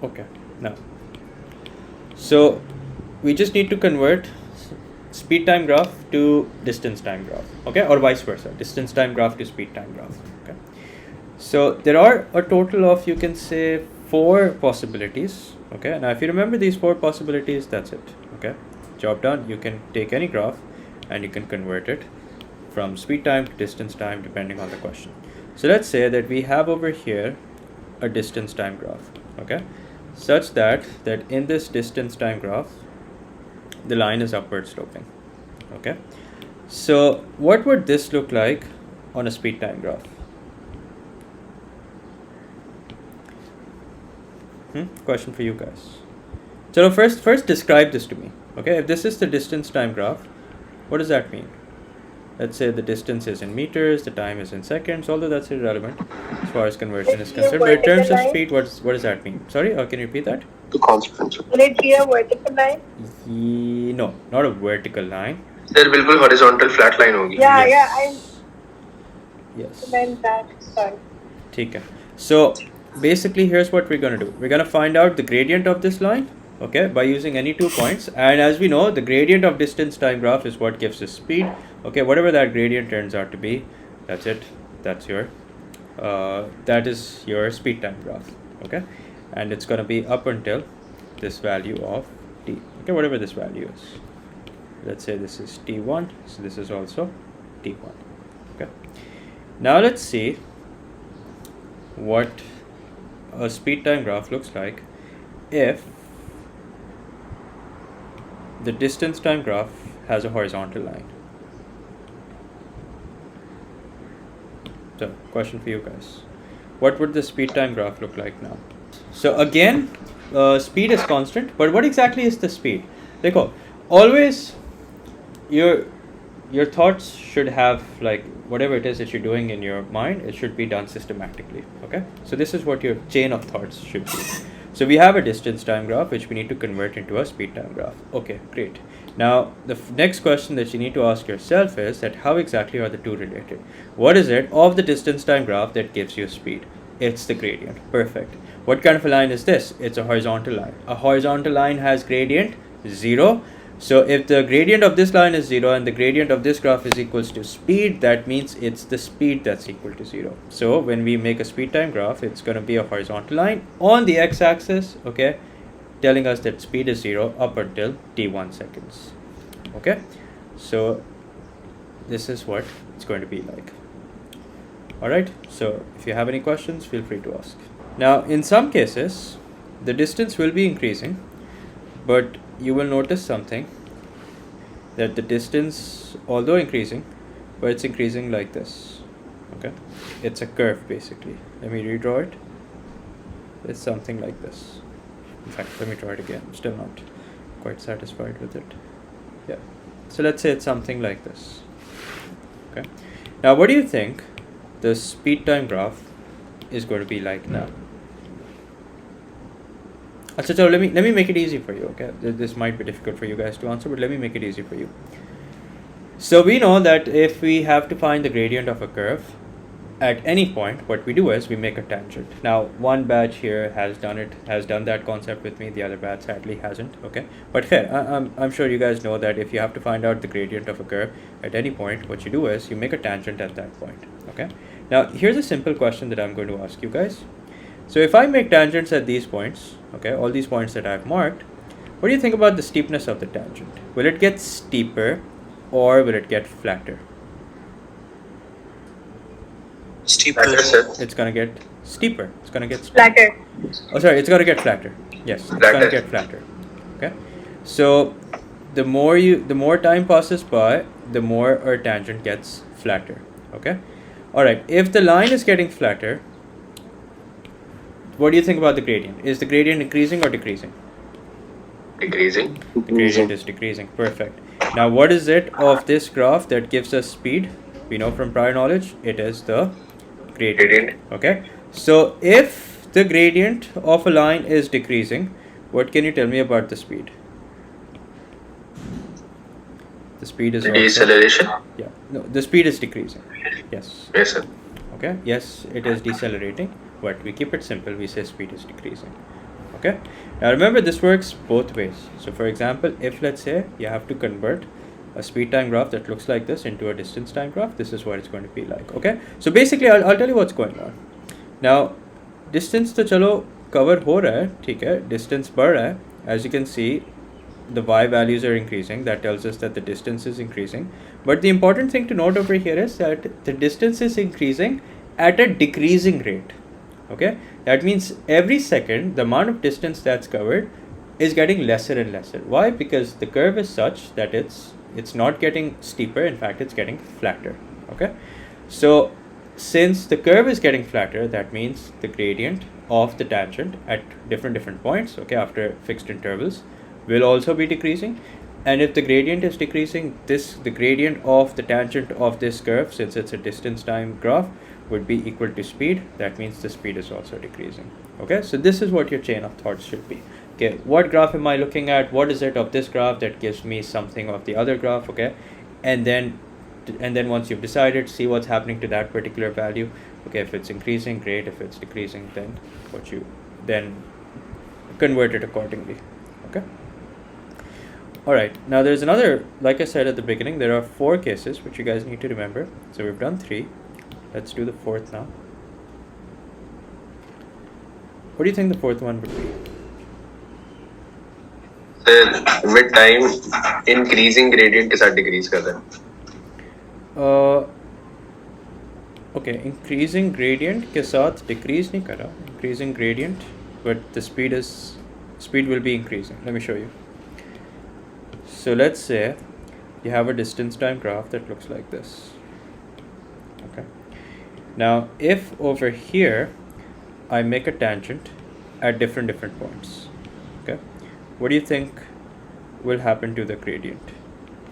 Okay, now, so we just need to convert speed time graph to distance time graph, okay, or vice versa, distance time graph to speed time graph, okay. So there are a total of, you can say, 4 possibilities, okay. Now if you remember these 4 possibilities, that's it, okay, job done. You can take any graph and you can convert it from speed time to distance time depending on the question. So let's say that we have over here a distance time graph, okay, such that in this distance time graph the line is upward sloping, okay. So what would this look like on a speed time graph? Question for you guys. So first describe this to me, okay. If this is the distance time graph, what does that mean? Let's say the distance is in meters, the time is in seconds, although that's irrelevant as far as conversion is concerned. But in terms of speed, what does that mean? Sorry, can you repeat that? The constant. Will it be a vertical line? No, not a vertical line. Sir, बिल्कुल horizontal flat line होगी. Yes. Meant that. Sorry. ठीक है. So basically, here's what we're gonna do. We're gonna find out the gradient of this line, okay, by using any 2 points. And as we know, the gradient of distance time graph is what gives us speed. Okay, whatever that gradient turns out to be, that's it. That's your that is your speed time graph, okay. And it's gonna be up until this value of t, okay, whatever this value is. Let's say this is t1, so this is also t1, okay. Now let's see what a speed time graph looks like if the distance time graph has a horizontal line. So, question for you guys. What would the speed time graph look like now? So again, speed is constant, but what exactly is the speed? Dekho, always your thoughts should have, like, whatever it is that you're doing in your mind, it should be done systematically, okay? So this is what your chain of thoughts should be. So we have a distance time graph which we need to convert into a speed time graph. Okay, great. Now the next question that you need to ask yourself is that how exactly are the two related? What is it of the distance time graph that gives you speed? It's the gradient. Perfect. What kind of a line is this? It's a horizontal line. A horizontal line has gradient 0. So if the gradient of this line is 0 and the gradient of this graph is equals to speed, that means it's the speed that's equal to 0. So when we make a speed time graph, it's going to be a horizontal line on the x-axis, okay, telling us that speed is 0 up until t1 seconds, okay. So this is what it's going to be like. Alright, so if you have any questions, feel free to ask. Now in some cases, the distance will be increasing, but you will notice something, that the distance, although increasing, but it's increasing like this, okay. It's a curve basically. Let me redraw it. It's something like this. In fact, let me try it again. I'm still not quite satisfied with it. Yeah, so let's say it's something like this, okay. Now what do you think the speed time graph is going to be like now? So let me make it easy for you, okay. This might be difficult for you guys to answer, but let me make it easy for you. So we know that if we have to find the gradient of a curve at any point, what we do is we make a tangent. Now one batch here has done that concept with me, the other batch sadly hasn't, okay. But here, I'm sure you guys know that if you have to find out the gradient of a curve at any point, what you do is you make a tangent at that point, okay. Now here's a simple question that I'm going to ask you guys. So if I make tangents at these points, okay, all these points that I've marked, what do you think about the steepness of the tangent? Will it get steeper or will it get flatter? Steeper. It's gonna get steeper. It's gonna get Flatter. Oh, sorry, it's gonna get flatter. Yes, it's gonna get flatter. Okay. So the more time passes by, the more our tangent gets flatter. Okay. All right. If the line is getting flatter, what do you think about the gradient? Is the gradient increasing or decreasing? Decreasing. The gradient is decreasing. Perfect. Now, what is it of this graph that gives us speed? We know from prior knowledge, it is the gradient. Okay. So if the gradient of a line is decreasing, what can you tell me about the speed? The speed is deceleration. Yeah. No, the speed is decreasing. Yes. Yes, sir. Okay. Yes, it is decelerating, but we keep it simple. We say speed is decreasing. Okay, now remember this works both ways. So for example, if let's say you have to convert a speed time graph that looks like this into a distance time graph, this is what it's going to be like. Okay, so basically I'll tell you what's going on. Now distance तो चलो cover हो रहा है, ठीक है, distance बढ़ रहा है. As you can see, the y values are increasing. That tells us that the distance is increasing. But the important thing to note over here is that the distance is increasing at a decreasing rate. Okay, that means every second the amount of distance that's covered is getting lesser and lesser. Why? Because the curve is such that it's not getting steeper, in fact it's getting flatter. Okay, so since the curve is getting flatter, that means the gradient of the tangent at different points, okay, after fixed intervals, will also be decreasing. And if the gradient is decreasing, the gradient of the tangent of this curve, since it's a distance time graph, would be equal to speed. That means the speed is also decreasing. Okay, so this is what your chain of thoughts should be. Okay, what graph am I looking at? What is it of this graph that gives me something of the other graph? Okay, and then once you've decided, see what's happening to that particular value. Okay, if it's increasing, great. If it's decreasing, then convert it accordingly. Okay. All right, now there's another, like I said at the beginning, there are 4 cases which you guys need to remember. So we've done 3. Let's do the 4th now. What do you think the 4th one would be? With time increasing gradient के साथ decrease कर रहा है. Okay, increasing gradient के साथ decrease नहीं कर रहा. Increasing gradient, but the speed will be increasing. Let me show you. So let's say you have a distance time graph that looks like this. Okay. Now if over here I make a tangent at different points, okay, what do you think will happen to the gradient?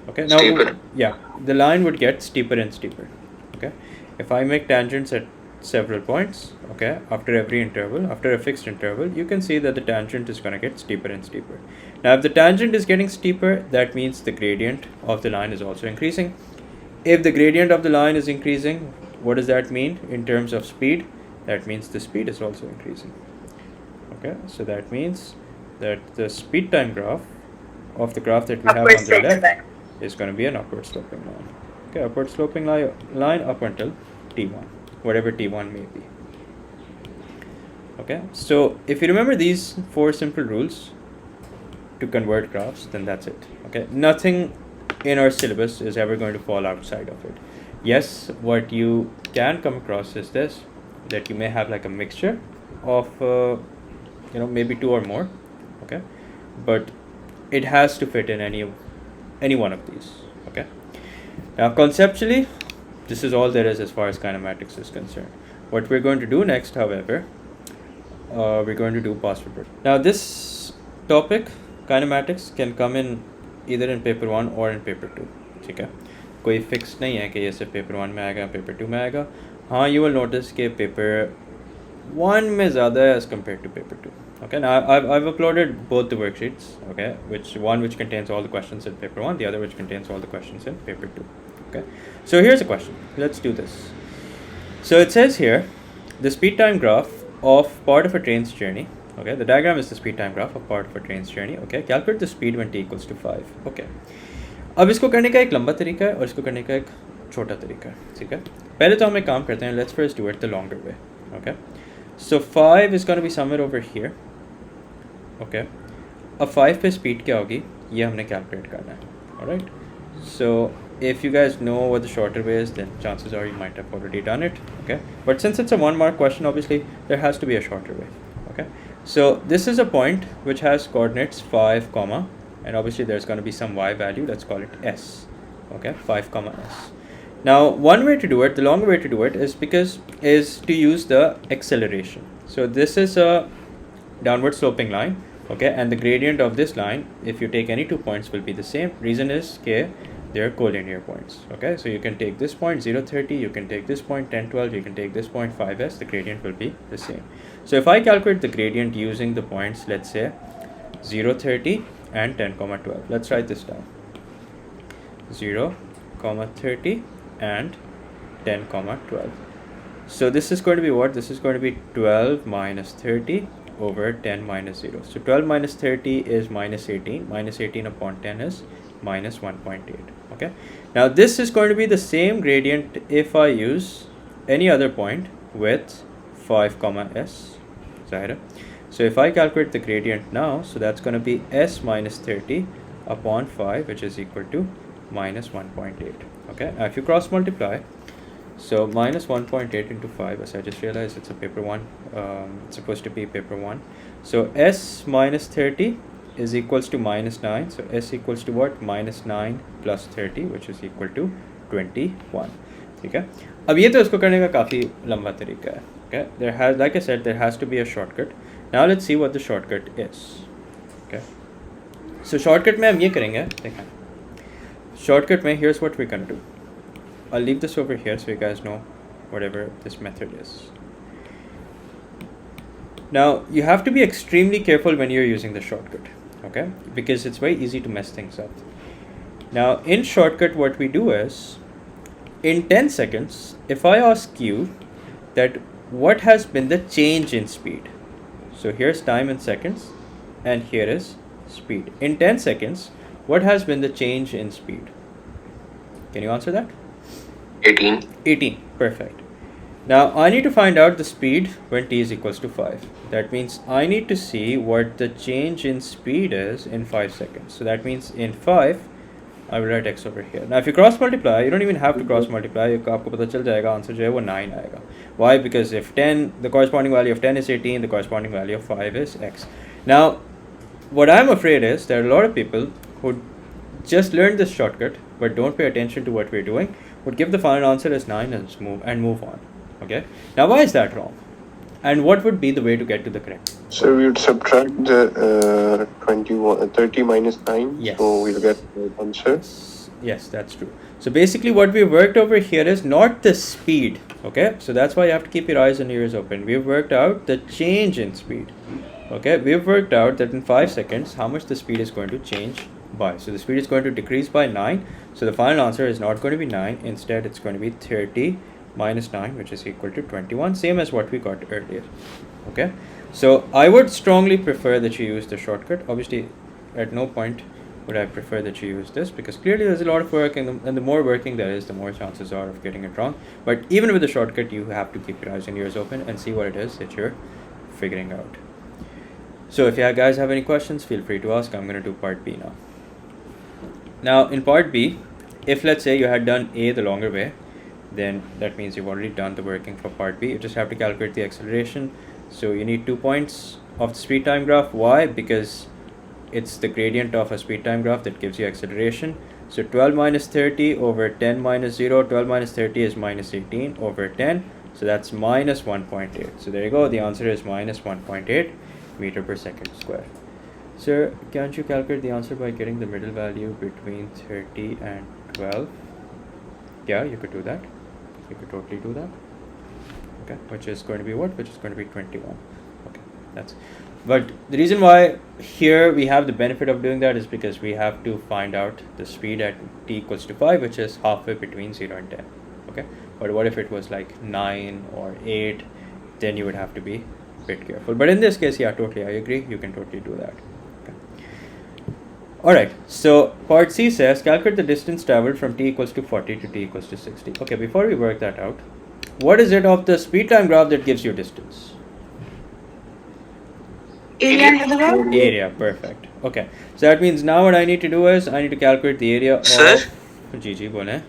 Okay, now Steeper. Yeah, the line would get steeper and steeper. Okay, if I make tangents at several points, okay, after every interval, after a fixed interval, you can see that the tangent is going to get steeper and steeper. Now if the tangent is getting steeper, that means the gradient of the line is also increasing. If the gradient of the line is increasing, what does that mean in terms of speed? That means the speed is also increasing. Okay, so that means that the speed time graph of the graph that we have on the left is going to be an upward sloping line. Okay, upward sloping line up until t1, whatever t1 may be. Okay, so if you remember these 4 simple rules to convert graphs, then that's it. Okay, nothing in our syllabus is ever going to fall outside of it. Yes, what you can come across is this, that you may have like a mixture of maybe 2 or more. Okay, but it has to fit in any one of these. Okay, now conceptually this is all there is as far as kinematics is concerned. What we're going to do next, however, we're going to do past forward. Now this topic, kinematics, can come in either in paper 1 or in paper 2. ठीक है, कोई fix नहीं है कि ये सिर्फ paper 1 में आएगा, पेपर 2 में आएगा. हाँ, you will notice कि पेपर 1 में ज़्यादा है as compared to paper 2. Okay, now I've uploaded both the worksheets. Okay, which contains all the questions in paper 1, the other which contains all the questions in paper 2. Okay, so here's a question. Let's do this. So it says here, the speed time graph of part of a train's journey. Okay, the diagram is the speed time graph of part of a train's journey. Okay, calculate the speed when t equals to 5. Okay, अब इसको करने का एक लंबा तरीका है और इसको करने का एक छोटा तरीका है. ठीक है, पहले तो हम एक काम करते हैं. Let's first do it the longer way. Okay, so 5 is going to be somewhere over here. Okay, अब 5 पे स्पीड क्या होगी ये हमने कैलकुलेट करना है. Alright, so if you guys know what the shorter way is, then chances are you might have already done it. Okay, but since it's a 1 mark question, obviously there has to be a shorter way. Okay, so this is a point which has coordinates 5 comma, and obviously there's going to be some y value. Let's call it s. Okay, 5 comma s. Now one way to do it, the longer way to do it, is to use the acceleration. So this is a downward sloping line. Okay, and the gradient of this line, if you take any 2 points, will be the same. Reason is that they're collinear points. Okay, so you can take this point 0, 30, you can take this point 10, 12, you can take this point 5s, the gradient will be the same. So if I calculate the gradient using the points, let's say 0, 30 and 10, 12, let's write this down. 0, 30 and 10, 12. So this is going to be what? This is going to be 12 minus 30 over 10 minus 0. So 12 minus 30 is minus 18. Minus 18 upon 10 is minus 1.8. Okay. Now this is going to be the same gradient if I use any other point with 5 comma s. So if I calculate the gradient now, so that's going to be s minus 30 upon 5, which is equal to minus 1.8. Okay. Now if you cross multiply, so minus 1.8 into 5, as I just realized it's a paper 1, it's supposed to be paper 1. So s minus 30 is equals to minus 9. So s equals to what? Minus 9 plus 30, which is equal to 21. ठीक है. अब ये तो इसको करने का काफ़ी लंबा तरीका है. Okay. There has, like I said, there has to be a shortcut. Now let's see what the shortcut is. Okay. So shortcut में हम ये करेंगे. देखें. Shortcut में here's what we're gonna do. I'll leave this over here so you guys know whatever this method is. Now you have to be extremely careful when you're using the shortcut, okay? Because it's very easy to mess things up. Now in shortcut what we do is, in 10 seconds, if I ask you that what has been the change in speed, so here's time in seconds and here is speed. In 10 seconds, what has been the change in speed? Can you answer that? 18. 18, perfect. Now I need to find out the speed when t is equals to 5. That means I need to see what the change in speed is in 5 seconds. So that means in 5, I will write x over here. Now if you cross multiply, you don't even have to cross multiply. आपको पता चल जाएगा answer जो है वो 9 आएगा. Why? Because if 10, the corresponding value of 10 is 18, the corresponding value of 5 is x. Now, what I'm afraid is there are a lot of people who just learn this shortcut but don't pay attention to what we're doing, would give the final answer as 9 and move on. Okay. Now why is that wrong? And what would be the way to get to the correct? So we would subtract the 30 minus 9. Yes. So we'll get the answer. Yes, that's true. So basically what we worked over here is not the speed. Okay. So that's why you have to keep your eyes and ears open. We've worked out the change in speed. Okay. We've worked out that in 5 seconds how much the speed is going to change by. So the speed is going to decrease by 9. So the final answer is not going to be 9. Instead, it's going to be 30 minus 9, which is equal to 21. Same as what we got earlier. Okay. So I would strongly prefer that you use the shortcut. Obviously, at no point would I prefer that you use this, because clearly there's a lot of work, and the more working there is, the more chances are of getting it wrong. But even with the shortcut, you have to keep your eyes and ears open and see what it is that you're figuring out. So if you guys have any questions, feel free to ask. I'm going to do part B now. Now in part B, if let's say you had done A the longer way, then that means you've already done the working for part B. You just have to calculate the acceleration. So you need 2 points of the speed time graph. Why? Because it's the gradient of a speed time graph that gives you acceleration. So 12 minus 30 over 10 minus 0. 12 minus 30 is minus 18 over 10. So that's minus 1.8. So there you go. The answer is minus 1.8 meter per second square. Sir, can't you calculate the answer by getting the middle value between 30 and 12? Yeah, you could do that. You could totally do that. Okay, which is going to be what? Which is going to be 21. Okay, but the reason why here we have the benefit of doing that is because we have to find out the speed at t equals to 5, which is halfway between 0 and 10. Okay, but what if it was like 9 or 8? Then you would have to be a bit careful. But in this case, yeah, totally, I agree. You can totally do that. Alright, so part C says calculate the distance traveled from t equals to 40 to t equals to 60. Okay, before we work that out, what is it of the speed time graph that gives you distance? Area. Area, perfect. Okay, so that means now what I need to do is I need to calculate the area Sir? of Gigi, bole.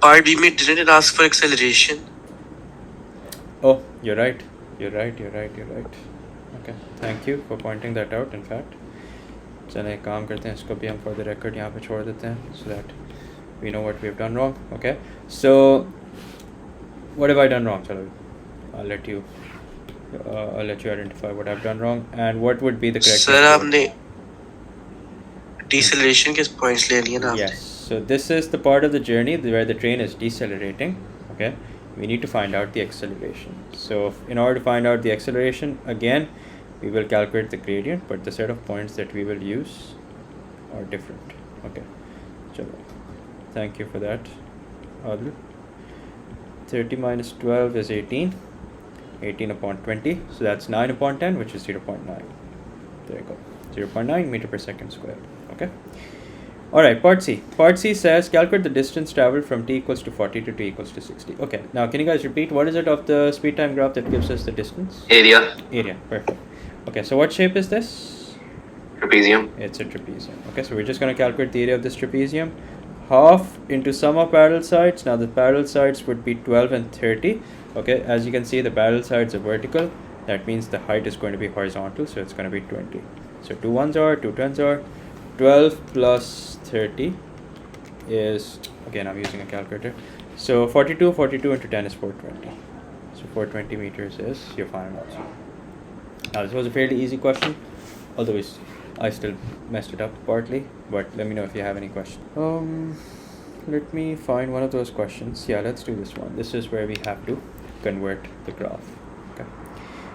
Part B में didn't it ask for acceleration? Oh, you're right. Okay, thank you for pointing that out, in fact. चलें एक काम करते हैं, इसको भी हम for the record यहाँ पे छोड़ देते हैं, so that we know what we have done wrong. Okay, so what have I done wrong? चलो, I'll let you identify what I've done wrong and what would be the correct. Sir, आपने deceleration के points ले लिए ना आपने? Yes, so this is the part of the journey where the train is decelerating. Okay, we need to find out the acceleration. So in order to find out the acceleration, again we will calculate the gradient, but the set of points that we will use are different. Okay, chalo. Thank you for that, Adlu. 30 minus 12 is 18. 18 upon 20. So that's 9 upon 10, which is 0.9. There you go. 0.9 meter per second squared. Okay. Alright, part C. Part C says calculate the distance traveled from t equals to 40 to t equals to 60. Okay, now can you guys repeat what is it of the speed time graph that gives us the distance? Area. Area, perfect. Okay, so what shape is this? Trapezium. It's a trapezium. Okay, so we're just going to calculate the area of this trapezium. Half into sum of parallel sides. Now the parallel sides would be 12 and 30. Okay, as you can see, the parallel sides are vertical. That means the height is going to be horizontal, so it's going to be 20. So 2 ones are, 2 tens are. 12 plus 30 is, again I'm using a calculator, so 42 into 10 is 420. So 420 meters is your final answer. Now this was a fairly easy question, although I still messed it up partly, but let me know if you have any questions. Let me find one of those questions. Yeah, let's do this one. This is where we have to convert the graph. Okay.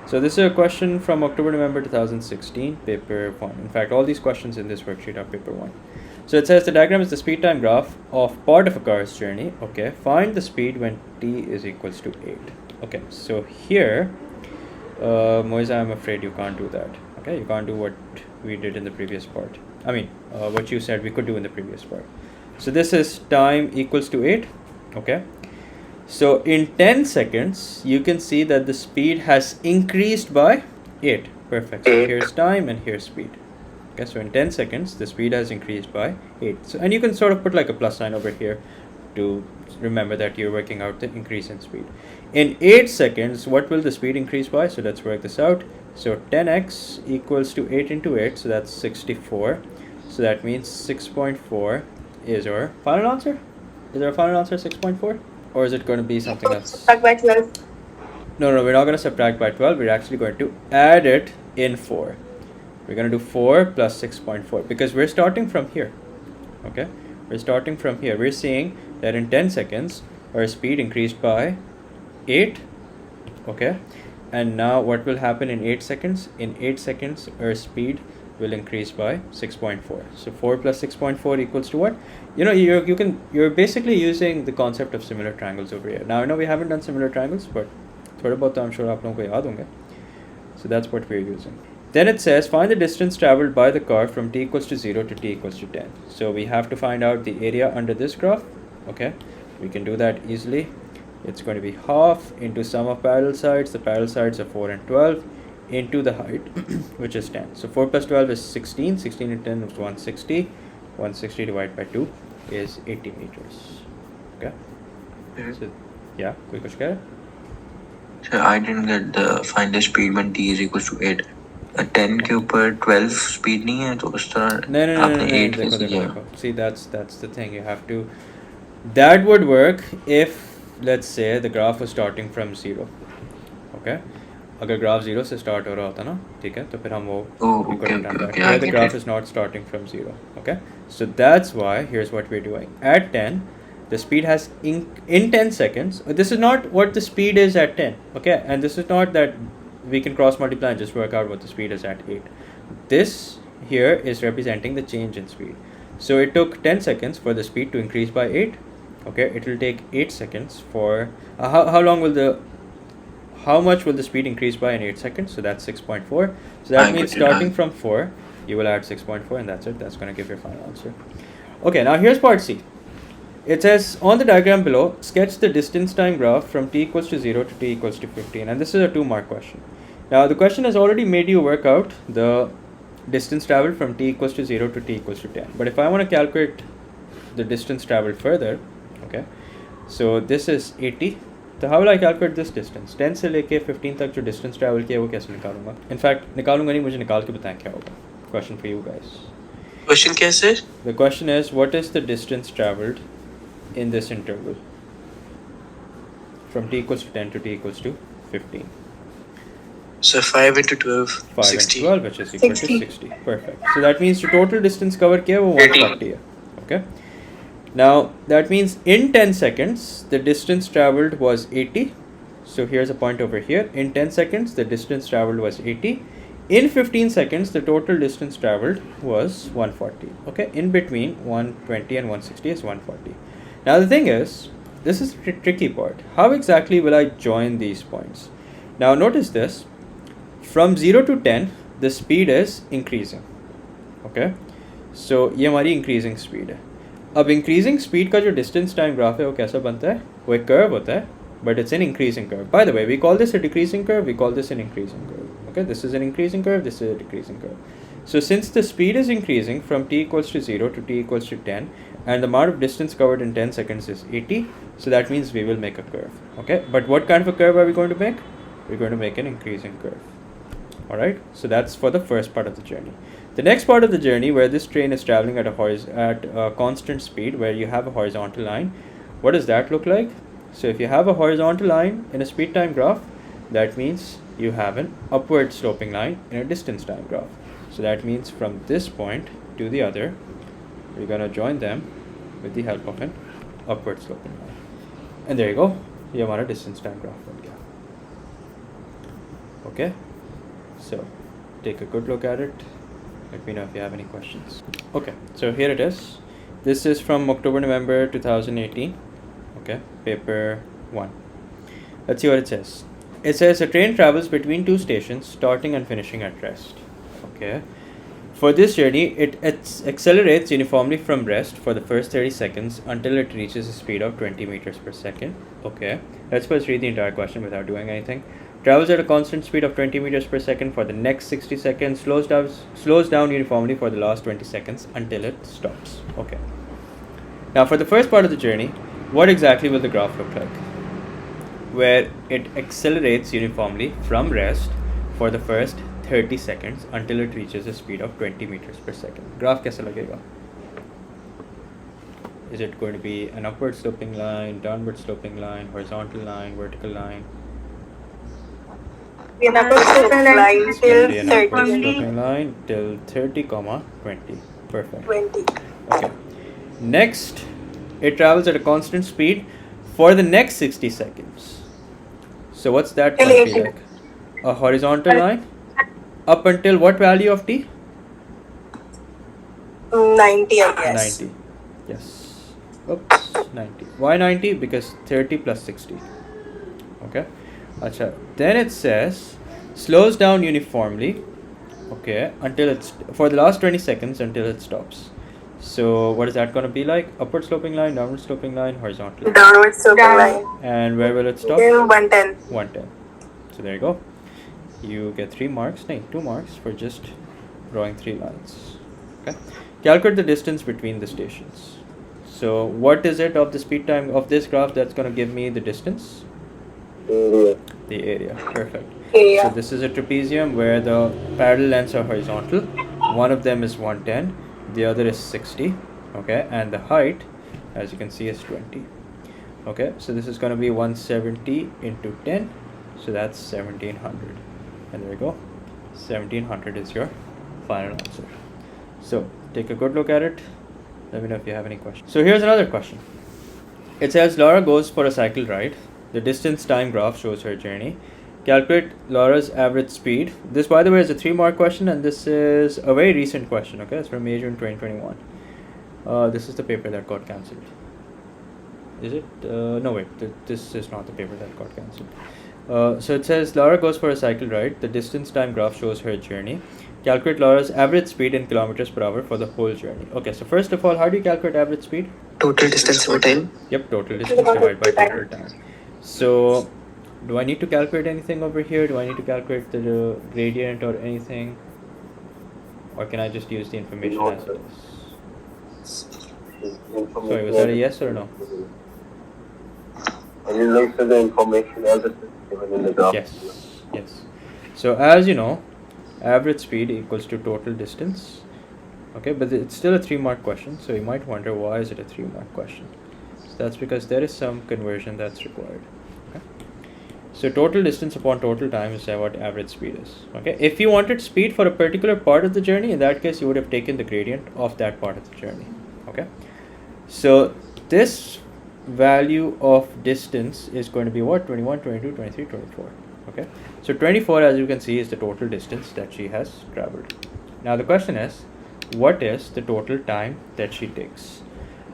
So this is a question from October-November 2016, paper 1. In fact, all these questions in this worksheet are paper 1. So it says the diagram is the speed time graph of part of a car's journey. Okay, find the speed when t is equals to 8. Okay, so here, Moisa, I'm afraid you can't do that. Okay, you can't do what we did in the previous part. I mean, what you said we could do in the previous part. So this is time equals to 8. Okay. So in 10 seconds, you can see that the speed has increased by 8. Perfect. So here's time and here's speed. Okay, so in 10 seconds, the speed has increased by 8. So, and you can sort of put like a plus sign over here to remember that you're working out the increase in speed. In 8 seconds, what will the speed increase by? So let's work this out. So 10x equals to 8 into 8, so that's 64. So that means 6.4 is our final answer? Is our final answer 6.4? Or is it going to be something else? Subtract by 12. No, we're not going to subtract by 12. We're actually going to add it in 4. We're going to do 4 plus 6.4 because we're starting from here. Okay? We're starting from here. We're seeing that in 10 seconds, our speed increased by 8. Okay? And now what will happen in 8 seconds? In 8 seconds, our speed will increase by 6.4. So 4 plus 6.4 equals to what? You know, you're basically using the concept of similar triangles over here. Now I know we haven't done similar triangles, but thoda bahut I'm sure aap logon ko yaad honge. So that's what we're using. Then it says find the distance traveled by the car from t equals to 0 to t equals to 10. So we have to find out the area under this graph. Okay, we can do that easily. It's going to be half into sum of parallel sides. The parallel sides are 4 and 12 into the height, which is 10. So 4 plus 12 is 16. 16 into 10 is 160. 160 divided by 2 is 80 meters. Okay. So, yeah, कोई कुछ कह रहा है? So I didn't get the find the speed when t is equals to 8. 10 के ऊपर 12 speed नहीं है तो उस तरह आपने 8 कैसे किया? See, that's the thing. You have to. That would work if, let's say, the graph was starting from 0. Okay. अगर ग्राफ 0 से स्टार्ट हो रहा होता ना, ठीक है, तो फिर हम वो here the graph is not starting from 0. Okay, so that's why here's what we're doing. At 10, the speed has in 10 seconds. This is not what the speed is at 10. Okay, and this is not that we can cross multiply and just work out what the speed is at 8. This here is representing the change in speed. So it took 10 seconds for the speed to increase by 8. Okay, it will take 8 seconds for how much will the speed increase by in 8 seconds? So that's 6.4. So that means starting from 4, you will add 6.4 and that's it. That's going to give your final answer. Okay, now here's part C. It says on the diagram below, sketch the distance time graph from t equals to 0 to t equals to 15. And this is a 2-mark question. Now the question has already made you work out the distance traveled from t equals to 0 to t equals to 10. But if I want to calculate the distance traveled further, okay, so this is 80. So how will I calculate this distance? 10 से लेके 15 तक जो distance travel किया वो कैसे निकालूंगा? In fact, निकालूंगा नहीं, मुझे निकाल के बताएं क्या होगा. Question for you guys. Question क्या है? The question is, what is the distance traveled in this interval from t equals to 10 to t equals to 15? So 5 into 12, 5 60. into 12, which is equal to 60. Perfect. So that means the total distance covered किया वो 140 है. Okay. Now that means in 10 seconds the distance traveled was 80. So here's a point over here. In 10 seconds the distance traveled was 80. In 15 seconds the total distance traveled was 140. Okay, in between 120 and 160 is 140. Now the thing is, this is the tricky part. How exactly will I join these points? Now notice this, from 0 to 10 the speed is increasing. Okay, so ये हमारी increasing speed है. अब increasing speed का जो distance time graph है वो कैसा बनता है? वो एक curve होता है, but it's an increasing curve. By the way, we call this a decreasing curve, we call this an increasing curve. Okay, this is an increasing curve, this is a decreasing curve. So since the speed is increasing from t equals to 0 to t equals to 10, and the amount of distance covered in 10 seconds is 80, so that means we will make a curve. Okay, but what kind of a curve are we going to make? We're going to make an increasing curve. Alright, so that's for the first part of the journey. The next part of the journey, where this train is traveling at a constant speed, where you have a horizontal line, what does that look like? So if you have a horizontal line in a speed time graph, that means you have an upward sloping line in a distance time graph. So that means from this point to the other, we're going to join them with the help of an upward sloping line. And there you go, ये हमारा distance time graph बन गया. Okay, so take a good look at it. Let me know if you have any questions. Okay, so here it is. This is from October-November 2018. Okay, paper 1. Let's see what it says. It says a train travels between two stations, starting and finishing at rest. Okay. For this journey, it accelerates uniformly from rest for the first 30 seconds until it reaches a speed of 20 meters per second. Okay. Let's first read the entire question without doing anything. Travels at a constant speed of 20 meters per second for the next 60 seconds, slows down uniformly for the last 20 seconds until it stops. Okay. Now for the first part of the journey, what exactly will the graph look like? Where it accelerates uniformly from rest for the first 30 seconds until it reaches a speed of 20 meters per second. Graph कैसा लगेगा? Is it going to be an upward sloping line, downward sloping line, horizontal line, vertical line? An upward sloping line It's going to be till an upward 30. sloping line till 30, 20. Perfect. 20. Okay. Next, it travels at a constant speed for the next 60 seconds. So what's that going to be like? A horizontal line up until what value of t? 90, I guess. 90. Yes. Oops, 90. Why 90? Because 30 plus 60. Okay. Acha. Then it says slows down uniformly. Okay. Until it's for the last 20 seconds until it stops. So what is that going to be like? Upward sloping line, downward sloping line, horizontal line. Downward sloping line. And where will it stop? Till 110. 110. So there you go. You get 3 marks, no, 2 marks for just drawing 3 lines. Okay. Calculate the distance between the stations. So what is it of the speed time of this graph that's going to give me the distance? The area. Perfect. Area. So this is a trapezium where the parallel lengths are horizontal. One of them is 110, the other is 60. Okay, and the height, as you can see, is 20. Okay, so this is going to be 170 into 10, so that's 1700. And there you go, 1700 is your final answer. So take a good look at it. Let me know if you have any questions. So here's another question. It says Laura goes for a cycle ride. The distance time graph shows her journey. Calculate Laura's average speed. This, by the way, is a 3-mark question, and this is a very recent question. Okay, it's from May, June 2021. This is the paper that got cancelled. Is it? No, wait. This is not the paper that got cancelled. So it says Laura goes for a cycle ride. The distance time graph shows her journey. Calculate Laura's average speed in kilometers per hour for the whole journey. Okay, so first of all, how do you calculate average speed? Total distance over time. Yep, total distance divided by total time. So, do I need to calculate anything over here? Do I need to calculate the gradient or anything? Or can I just use the information as it is? Sorry, was that a yes or no? And you look at the information as it is given in the graph. Yes, yes. So as you know, average speed equals to total distance. Okay, but it's still a 3-mark question, so you might wonder why is it a 3-mark question. So that's because there is some conversion that's required. Okay? So total distance upon total time is what average speed is. Okay, if you wanted speed for a particular part of the journey, in that case you would have taken the gradient of that part of the journey. Okay, so this value of distance is going to be what? 21, 22, 23, 24. Okay, so 24, as you can see, is the total distance that she has traveled. Now the question is, what is the total time that she takes?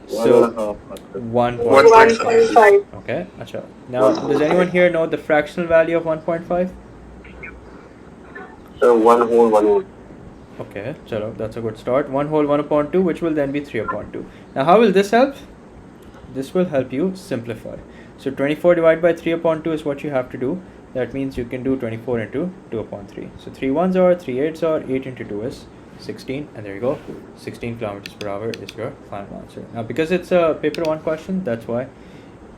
So 1.5. 1.5. Okay. Acha. Now, does anyone here know the fractional value of 1.5? 1 whole 1 whole. Okay, chalo, that's a good start. 1 whole 1 upon 2, which will then be 3 upon 2. Now, how will this help? This will help you simplify. So 24 divided by 3 upon 2 is what you have to do. That means you can do 24 into 2 upon 3. So 3 ones are, 3 eights are, 8 into 2 is 16, and there you go. 16 kilometers per hour is your final answer. Now, because it's a paper 1 question, that's why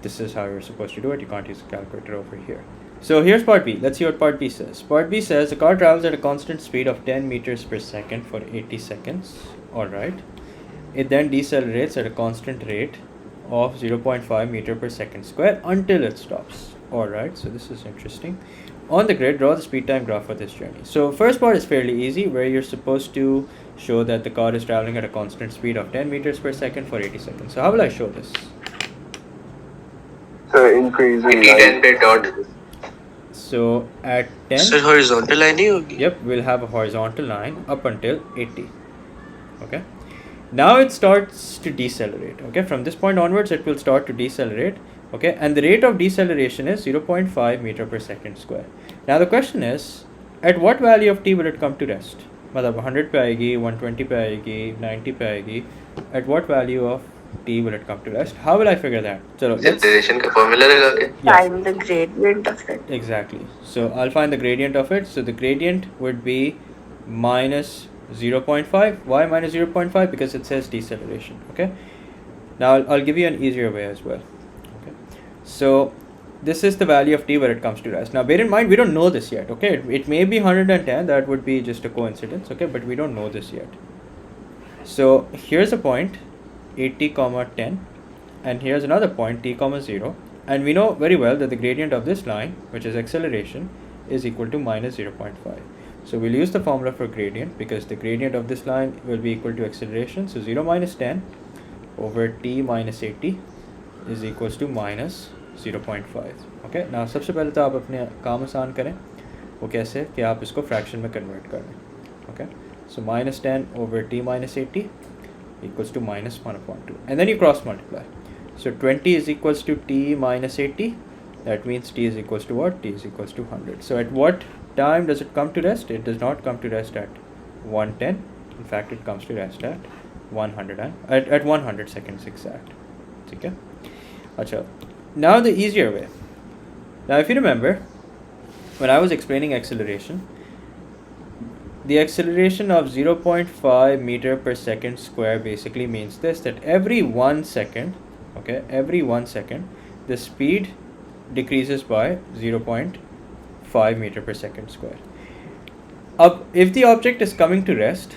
this is how you're supposed to do it. You can't use a calculator over here. So here's part B. Let's see what part B says. Part B says the car travels at a constant speed of 10 meters per second for 80 seconds. Alright. It then decelerates at a constant rate of 0.5 meter per second square until it stops. Alright, so this is interesting. On the grid, draw the speed time graph for this journey. So first part is fairly easy, where you're supposed to show that the car is traveling at a constant speed of 10 meters per second for 80 seconds. So how will I show this? So increasing 10 per dot. So at 10, Sir, horizontal line ही होगी. yep, we'll have a horizontal line up until 80. Okay. Now it starts to decelerate. Okay, from this point onwards, it will start to decelerate. Okay, and the rate of deceleration is 0.5 meter per second square. Now the question is, at what value of t will it come to rest? मतलब 100 पे आएगी, 120 पे आएगी, 90 पे आएगी. At what value of t will it come to rest? How will I figure that? चलो, let's Deceleration का formula लगा के. Find the gradient of it. exactly. So I'll find the gradient of it. So the gradient would be minus 0.5. Why minus 0.5? Because it says deceleration. Okay. Now I'll give you an easier way as well. Okay. So this is the value of t where it comes to rest. Now bear in mind, we don't know this yet. Okay. It may be 110. That would be just a coincidence. Okay. But we don't know this yet. So here's a point 80 comma 10, and here's another point t comma 0, and we know very well that the gradient of this line, which is acceleration, is equal to minus 0.5. So we'll use the formula for gradient, because the gradient of this line will be equal to acceleration. So 0 minus 10 over t minus 80 is equals to minus 0.5. Okay. Now सबसे पहले तो आप अपने काम आसान करें. वो कैसे कि आप इसको फ्रैक्शन में कन्वर्ट कर लें. Okay. So minus 10 over t minus 80 equals to minus 1 upon 2. And then you cross multiply. So 20 is equals to t minus 80. That means t is equals to what? T is equals to 100. So at what time does it come to rest? It does not come to rest at 110. In fact, it comes to rest at 100 at 100 seconds exact. Okay. Achha. Now the easier way. Now if you remember, when I was explaining acceleration, the acceleration of 0.5 meter per second square basically means this, that every 1 second, okay, every 1 second, the speed decreases by 0.5 meter per second square. If the object is coming to rest,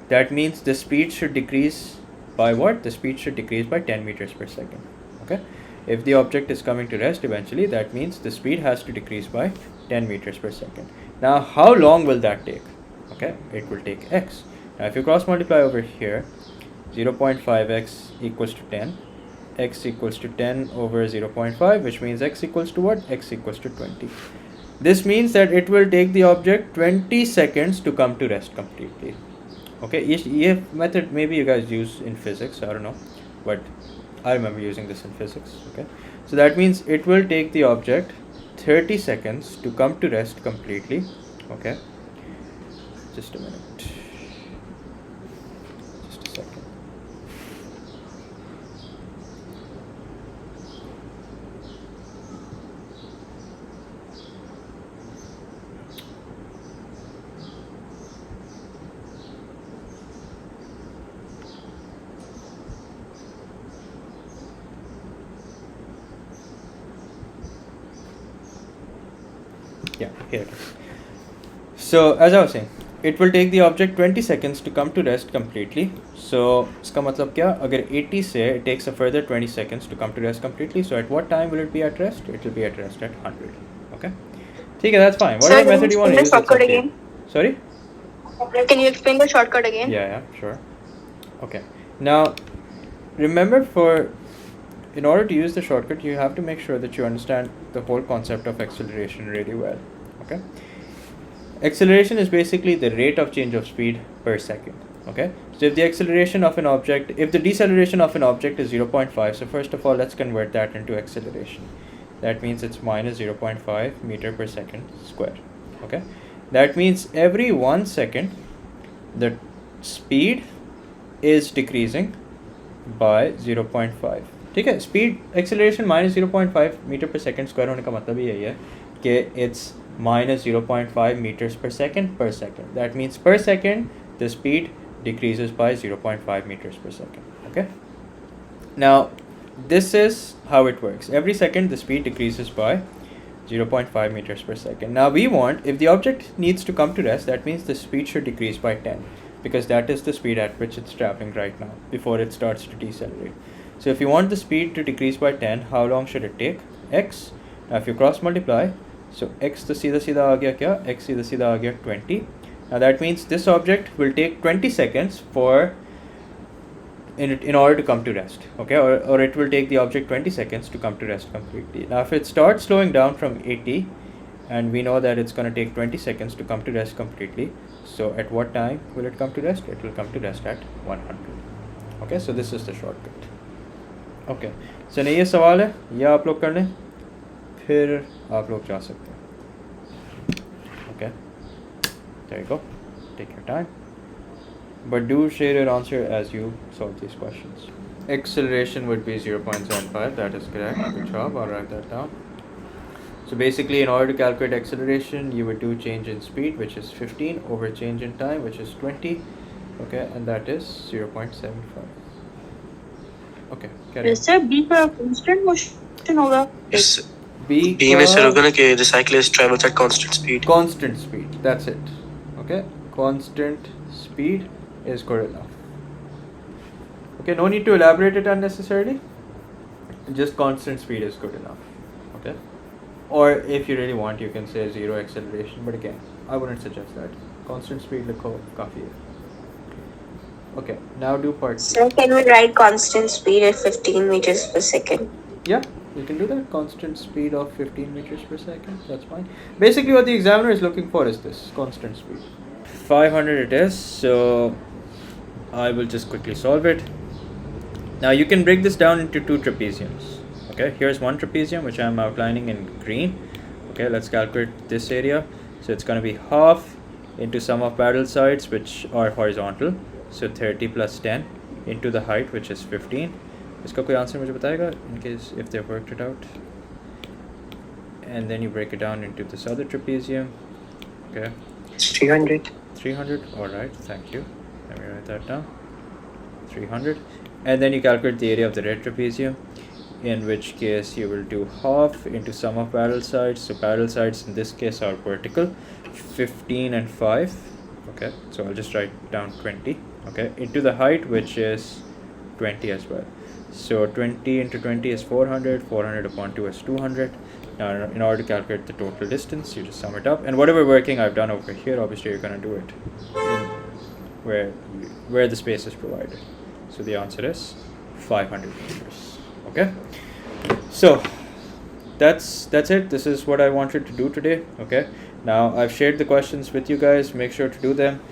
that means the speed should decrease by what? The speed should decrease by 10 meters per second. Okay. If the object is coming to rest eventually, that means the speed has to decrease by 10 meters per second. Now, how long will that take? Okay, it will take x. Now, if you cross multiply over here, 0.5x equals to 10. X equals to 10 over 0.5, which means x equals to what? X equals to 20. This means that it will take the object 20 seconds to come to rest completely. Okay, this method maybe you guys use in physics, I don't know, but I remember using this in physics. Okay, so that means it will take the object 30 seconds to come to rest completely. Okay, just a minute, just a second. Yeah, here it is. So as I was saying, it will take the object 20 seconds to come to rest completely. So इसका मतलब क्या? अगर 80 से it takes a further 20 seconds to come to rest completely. So at what time will it be at rest? It will be at rest at 100. Okay. Okay, that's fine. Whatever method you want to use. Shortcut again. Sorry? Can you explain the shortcut again? Yeah, sure. Okay. Now, remember, in order to use the shortcut, you have to make sure that you understand the whole concept of acceleration really well. Okay. Acceleration is basically the rate of change of speed per second. Okay, so if the acceleration of an object, if the deceleration of an object is 0.5, so first of all, let's convert that into acceleration. That means it's minus 0.5 meter per second square. Okay, that means every 1 second, the speed is decreasing by 0.5. ठीक है, speed acceleration minus 0.5 meter per second square होने का मतलब यही है कि it's minus 0.5 meters per second. That means per second the speed decreases by 0.5 meters per second. Okay, now this is how it works. Every second the speed decreases by 0.5 meters per second. Now we want, if the object needs to come to rest, that means the speed should decrease by 10, because that is the speed at which it's traveling right now before it starts to decelerate. So if you want the speed to decrease by 10, how long should it take? X. Now if you cross multiply, so x to सीधा सीधा आ गया क्या? X सीधा सीधा आ गया 20. Now that means this object will take 20 seconds for in order to come to rest. Okay, or it will take the object 20 seconds to come to rest completely. Now if it starts slowing down from 80, and we know that it's going to take 20 seconds to come to rest completely, so at what time will it come to rest? It will come to rest at 100. Okay, so this is the shortcut. Okay, so नहीं ये सवाल है, या आप लोग कर लें, फिर आप लोग जा सकते हैं. Okay, there you go, take your time, but do share your answer as you solve these questions. Acceleration would be 0.75, that is correct, good job, I'll write that down. So basically, in order to calculate acceleration, you would do change in speed, which is 15, over change in time, which is 20, okay, and that is 0.75. Okay, carry on. Sir B का constant motion होगा. Yes. B B में का sir होगा ना कि the cyclist travels at constant speed. constant speed, that's it. Okay, constant speed is good enough. Okay, no need to elaborate it unnecessarily, just constant speed is good enough. Okay, or if you really want, you can say zero acceleration, but again, I wouldn't suggest that. Constant speed likho काफी है. Okay, now do part C. Sir, can we write constant speed at 15 meters per second? Yeah, you can do that. Constant speed of 15 meters per second. That's fine. Basically, what the examiner is looking for is this constant speed. 500 it is. So I will just quickly solve it. Now you can break this down into two trapeziums. Okay, here's one trapezium which I'm outlining in green. Okay, let's calculate this area. So it's going to be half into sum of parallel sides, which are horizontal. So 30 plus 10 into the height, which is 15. इसका कोई answer मुझे बताएगा in case if they've worked it out. And then you break it down into this other trapezium. Okay. 300. 300. All right. Thank you. Let me write that down. 300. And then you calculate the area of the red trapezium, in which case you will do half into sum of parallel sides. So parallel sides in this case are vertical, 15 and 5. Okay. So I'll just write down 20. Okay. Into the height, which is 20 as well. So 20 into 20 is 400. 400 upon 2 is 200. Now, in order to calculate the total distance, you just sum it up. And whatever working I've done over here, obviously you're going to do it in where the space is provided. So the answer is 500 meters. Okay. So that's it. This is what I wanted to do today. Okay. Now I've shared the questions with you guys. Make sure to do them.